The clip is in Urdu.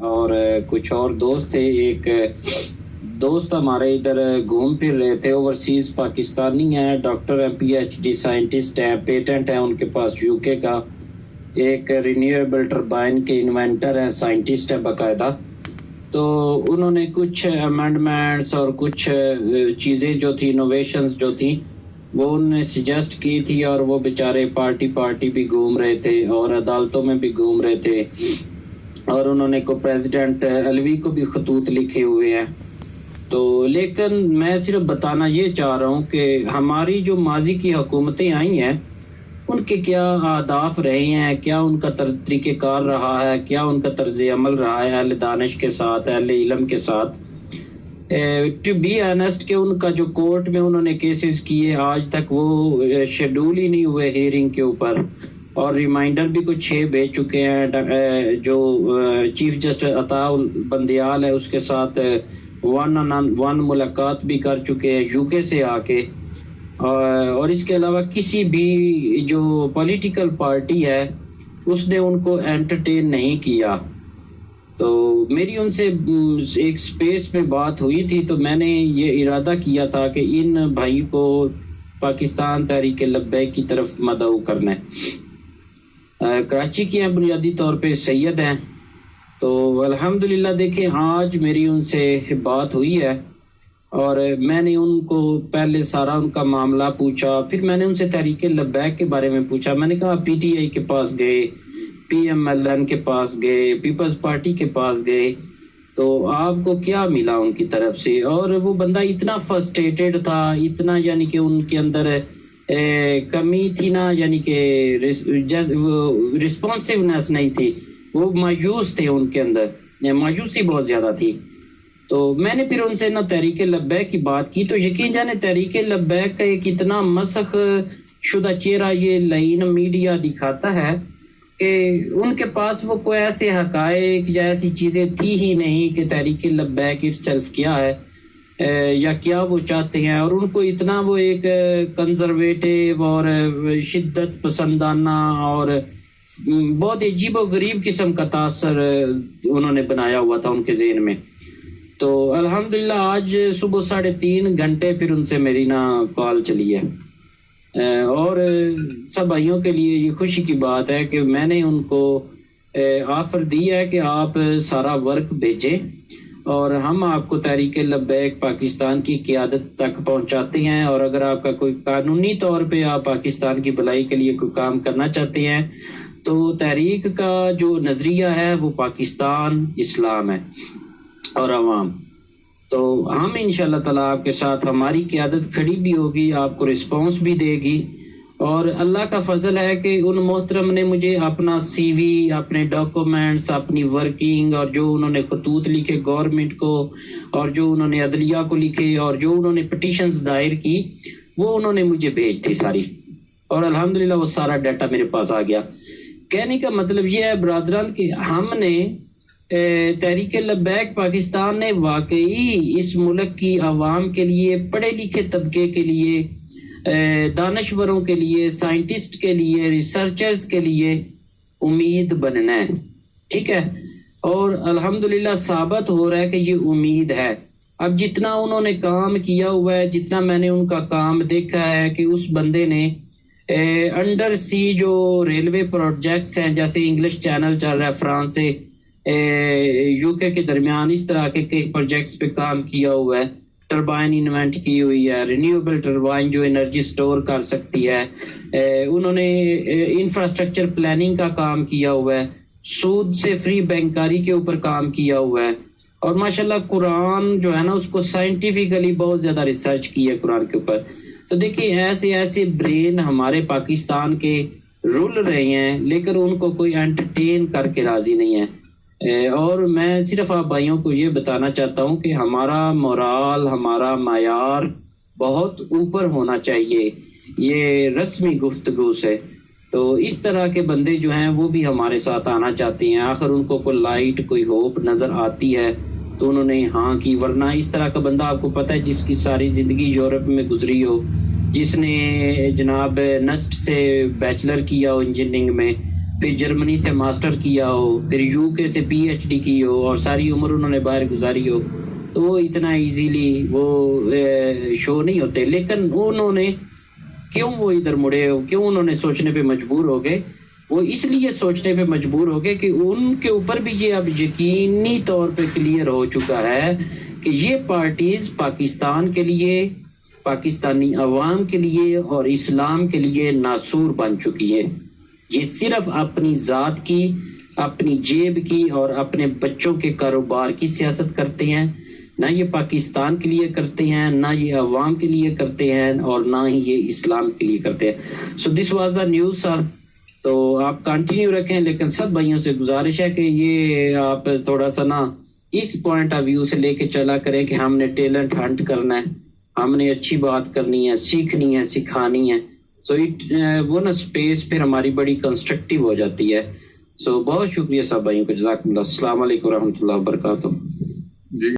اور کچھ اور دوست تھے. ایک دوست ہمارے ادھر گھوم پھر رہے تھے, اوورسیز پاکستانی ہیں, ڈاکٹر ہیں, پی ایچ ڈی سائنٹسٹ ہیں, پیٹنٹ ہیں ان کے پاس یو کے کا. ایک رینیویبل ٹربائن کے انوینٹر ہیں, سائنٹسٹ ہیں باقاعدہ. تو انہوں نے کچھ امینڈمنٹس اور کچھ چیزیں جو تھی, انوویشنز جو تھیں, وہ انہوں نے سجیسٹ کی تھی. اور وہ بیچارے پارٹی بھی گھوم رہے تھے اور عدالتوں میں بھی گھوم رہے تھے. اور انہوں نے کو پریزیڈنٹ علوی کو بھی خطوط لکھے ہوئے ہیں. تو لیکن میں صرف بتانا یہ چاہ رہا ہوں کہ ہماری جو ماضی کی حکومتیں آئی ہیں ان کے کیا اہداف رہے ہیں, کیا ان کا طریقہ کار رہا ہے, کیا ان کا طرز عمل رہا ہے اہل دانش کے ساتھ, اہل علم کے ساتھ. ٹو بی آنیسٹ کہ ان کا جو کورٹ میں انہوں نے کیسز کیے آج تک وہ شیڈول ہی نہیں ہوئے ہیئرنگ کے اوپر. اور ریمائنڈر بھی کچھ 6 بھیج چکے ہیں. جو چیف جسٹس عطا بندیال ہے اس کے ساتھ 1-on-1 ملاقات بھی کر چکے ہیں یو کے سے آ کے. اور اس کے علاوہ کسی بھی جو پولیٹیکل پارٹی ہے اس نے ان کو انٹرٹین نہیں کیا. تو میری ان سے ایک سپیس میں بات ہوئی تھی, تو میں نے یہ ارادہ کیا تھا کہ ان بھائی کو پاکستان تحریک لبیک کی طرف مدعو کرنا ہے. کراچی کی ہیں, بنیادی طور پہ سید ہیں. تو الحمدللہ دیکھیں آج میری ان سے بات ہوئی ہے اور میں نے ان کو پہلے سارا ان کا معاملہ پوچھا. پھر میں نے ان سے تحریک لبیک کے بارے میں پوچھا. میں نے کہا پی ٹی آئی کے پاس گئے, پی ایم ایل این کے پاس گئے, پیپلز پارٹی کے پاس گئے, تو آپ کو کیا ملا ان کی طرف سے؟ اور وہ بندہ اتنا فرسٹریٹڈ تھا, اتنا یعنی کہ ان کے اندر کمی تھی نا, یعنی کہ رسپانسونیس نہیں تھی, وہ مایوس تھے, ان کے اندر مایوسی بہت زیادہ تھی. تو میں نے پھر ان سے نا تحریک لبیک کی بات کی. تو یقین جانے تحریک لبیک کا ایک اتنا مسخ شدہ چہرہ یہ لائن میڈیا دکھاتا ہے کہ ان کے پاس وہ کوئی ایسے حقائق یا ایسی چیزیں تھی ہی نہیں کہ تحریک لبیک اٹ سیلف کیا ہے یا کیا وہ چاہتے ہیں. اور ان کو اتنا وہ ایک کنزرویٹو اور شدت پسندانہ اور بہت عجیب و غریب قسم کا تاثر انہوں نے بنایا ہوا تھا ان کے ذہن میں. تو الحمدللہ آج صبح 3:30 گھنٹے پھر ان سے میری نا کال چلی ہے. اور سب بھائیوں کے لیے یہ خوشی کی بات ہے کہ میں نے ان کو آفر دی ہے کہ آپ سارا ورک بھیجیں اور ہم آپ کو تحریک لبیک پاکستان کی قیادت تک پہنچاتے ہیں. اور اگر آپ کا کوئی قانونی طور پہ آپ پاکستان کی بھلائی کے لیے کوئی کام کرنا چاہتے ہیں تو تحریک کا جو نظریہ ہے وہ پاکستان, اسلام ہے اور عوام. تو ہم انشاءاللہ تعالیٰ آپ کے ساتھ, ہماری قیادت کھڑی بھی ہوگی, آپ کو رسپانس بھی دے گی. اور اللہ کا فضل ہے کہ ان محترم نے مجھے اپنا سی وی, اپنے ڈاکومنٹس, اپنی ورکنگ اور جو انہوں نے خطوط لکھے گورنمنٹ کو اور جو انہوں نے عدلیہ کو لکھے اور جو انہوں نے پٹیشنز دائر کی وہ انہوں نے مجھے بھیج دی ساری. اور الحمدللہ وہ سارا ڈیٹا میرے پاس آ گیا. کہنے کا مطلب یہ ہے برادران کہ ہم نے تحریک لبیک پاکستان نے واقعی اس ملک کی عوام کے لیے, پڑھے لکھے طبقے کے لیے, دانشوروں کے لیے, سائنٹسٹ کے لیے, ریسرچرز کے لیے امید بننا ہے. ٹھیک ہے, اور الحمدللہ ثابت ہو رہا ہے کہ یہ امید ہے. اب جتنا انہوں نے کام کیا ہوا ہے, جتنا میں نے ان کا کام دیکھا ہے کہ اس بندے نے انڈر سی جو ریلوے پروجیکٹس ہیں, جیسے انگلش چینل چل رہا ہے فرانس سے یو کے درمیان, اس طرح کے کئی پروجیکٹس پہ کام کیا ہوا ہے. ٹربائن انوینٹ کی ہوئی ہے, رینیویبل ٹربائن جو انرجی سٹور کر سکتی ہے. انہوں نے انفراسٹرکچر پلاننگ کا کام کیا ہوا ہے, سود سے فری بینکاری کے اوپر کام کیا ہوا ہے. اور ماشاءاللہ قرآن جو ہے نا اس کو سائنٹیفکلی بہت زیادہ ریسرچ کی ہے قرآن کے اوپر. تو دیکھیں ایسے برین ہمارے پاکستان کے رول رہے ہیں, لیکن ان کو کوئی انٹرٹین کر کے راضی نہیں ہے. اور میں صرف آپ بھائیوں کو یہ بتانا چاہتا ہوں کہ ہمارا مورال, ہمارا معیار بہت اوپر ہونا چاہیے. یہ رسمی گفتگو سے تو اس طرح کے بندے جو ہیں وہ بھی ہمارے ساتھ آنا چاہتے ہیں. آخر ان کو کوئی لائٹ, کوئی ہوپ نظر آتی ہے تو انہوں نے ہاں کی. ورنہ اس طرح کا بندہ آپ کو پتہ ہے جس کی ساری زندگی یورپ میں گزری ہو, جس نے جناب نسٹ سے بیچلر کیا ہو انجینئرنگ میں, پھر جرمنی سے ماسٹر کیا ہو، پھر UK سے PhD کی ہو اور ساری عمر انہوں نے باہر گزاری ہو، تو وہ اتنا ایزیلی وہ شو نہیں ہوتے. لیکن انہوں نے کیوں وہ ادھر مڑے، کیوں انہوں نے سوچنے پہ مجبور ہو گئے؟ وہ اس لیے سوچنے پہ مجبور ہو گئے کہ ان کے اوپر بھی یہ اب یقینی طور پہ کلیئر ہو چکا ہے کہ یہ پارٹیز پاکستان کے لیے، پاکستانی عوام کے لیے اور اسلام کے لیے ناسور بن چکی ہے. یہ صرف اپنی ذات کی، اپنی جیب کی اور اپنے بچوں کے کاروبار کی سیاست کرتے ہیں. نہ یہ پاکستان کے لیے کرتے ہیں، نہ یہ عوام کے لیے کرتے ہیں، اور نہ ہی یہ اسلام کے لیے کرتے ہیں. سو دس واز دا نیوز سر. تو آپ کنٹینیو رکھیں، لیکن سب بھائیوں سے گزارش ہے کہ یہ آپ تھوڑا سا نا اس پوائنٹ آف ویو سے لے کے چلا کریں کہ ہم نے ٹیلنٹ ہنٹ کرنا ہے، ہم نے اچھی بات کرنی ہے، سیکھنی ہے، سکھانی ہے. سو وہ نا اسپیس پھر ہماری بڑی کنسٹرکٹیو ہو جاتی ہے. سو بہت شکریہ سب بھائیوں کو، جزاک اللہ. السلام علیکم ورحمۃ اللہ وبرکاتہ.